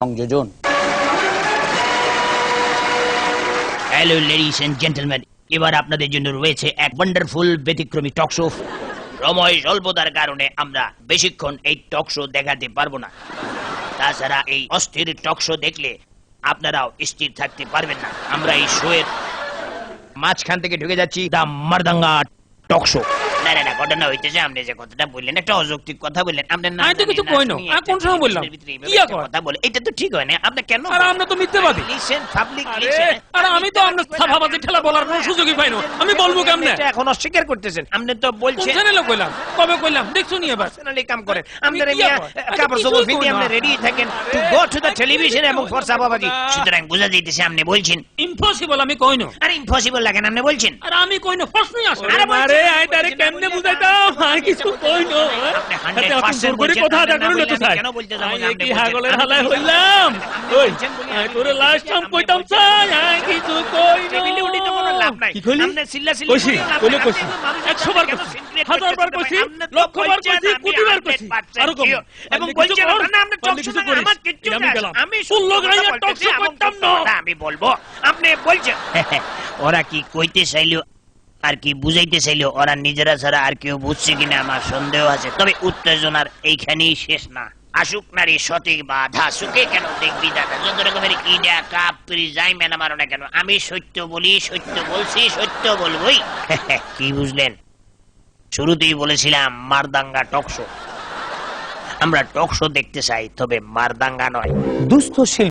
সংযোজন। Hello ladies and gentleman, এবার আপনাদের জন্য রয়েছে এক ওয়ান্ডারফুল ব্যতিক্রমী টক শো। সময় স্বল্পতার কারণে আমরা বেশিক্ষণ এই টক শো দেখাতে পারবো না। তাছাড়া এই অস্থির টক শো দেখলে আপনারাও স্থির থাকতে পারবেন না। আমরা এই শো এর মাঝখান থেকে ঢুকে যাচ্ছি দা মারদাঙ্গা টক শো। না না না, ঘটনা হইতেছে আপনি যে কথাটা বললেন, একটা অযৌক্তিক কথা বললেন। আপনি না, আমি তো কিছু কই না। আমি কোন সময় বললাম? কি কথা বলে এটা তো ঠিক হয় না। আপনি কেন? আর আমরা তো মিথ্যাবাদী। লিসেন পাবলিক আরে লিসেন। আরে আমি তো আপনার সাফাবাদী ঠেলা বলার কোনো সুযোগই পাই না। আমি বলবো কেমনে? এটা এখন অস্বীকার করতেছেন। আপনি তো কোন বলছেন চ্যানেলে কইলাম? কবে কইলাম? দেখছো নি এবার? পার্সোনালি কাম করেন। আমি আপনারা কি মিয়া আবার? আমি কাপড় কিছুই চোপড় কই ফিতে না। আপনি রেডি থাকেন to go to the television এবং ফর সাবাবাজি। সুতরাং বুঝা যাইতেছে আপনি বলছেন ইম্পসিবল আমি কই না। আরে ইম্পসিবল লাগে না, আপনি বলছেন। আর আমি কই না, প্রশ্নই আসে না। আরে আরে আই তারে কেমনে বুঝাইতাম? আই কিছু কই না। আপনি আরে 100% করে বলছেন, কথা আপনি দা না করুন বললে তো আমি স্যার। কেন বলতে যাবো আই না? আপনি কি বলছেন। হাগলের আমি হালায় বলছেন। হইলাম? ওই বলছেন বলি আই আপনি তোরে বলছেন। লাস্ট টাইম আপনি কইতাম বলছেন। স্যার, আই কিছু কই না। টেবিলে উঠে তো কোনো লাভ নাই। কি কইলি? আপনি চিল্লাচিল্লি কইছি, করেও লাভ কইলে নাই। কইছি। আপনি মানুষের 100 বার কেন কইছি, সিনক্রেট 1000 বার করতে কইছি, আপনি তো লক্ষ বার বলছেন, কইছি, আমি কোটি বার কইছি। 100% আরো কম। sure। এবং আপনি কিছু বলছেন কর, না, আপনি আপনি টক কিছু শোনেন, করিস। আমার কিচ্ছু আমি যায় আসে গেলাম। না। আমি ফুল লোক সত্য আইয়া কথা টক বলতেছি, শো আমার করতাম তো না। কথা আমি বলবো। আপনি বলছেন ওরা কি কইতে চাইলো আর কি বুঝাইতে চাইলো, ওরা নিজেরা ছাড়া আর কেউ বুঝছে কিনা আমার সন্দেহ আছে। তবে উত্তেজনার এইখানেই শেষ না। আসুক নারী সঠিক বাধা, সুখে কেন দেখবি দাদা, যত রকমের ইডা কাপ তুই যাই মেনা মারো না কেন, আমি সত্য বলি, সত্য বলছি, সত্য বলবই। কি বুঝলেন? শুরুতেই বলেছিলাম মারদাঙ্গা টক শো। আমরা টক শো দেখতে চাই, তবে মারদাঙ্গা নয়। দুস্থ শিল্পী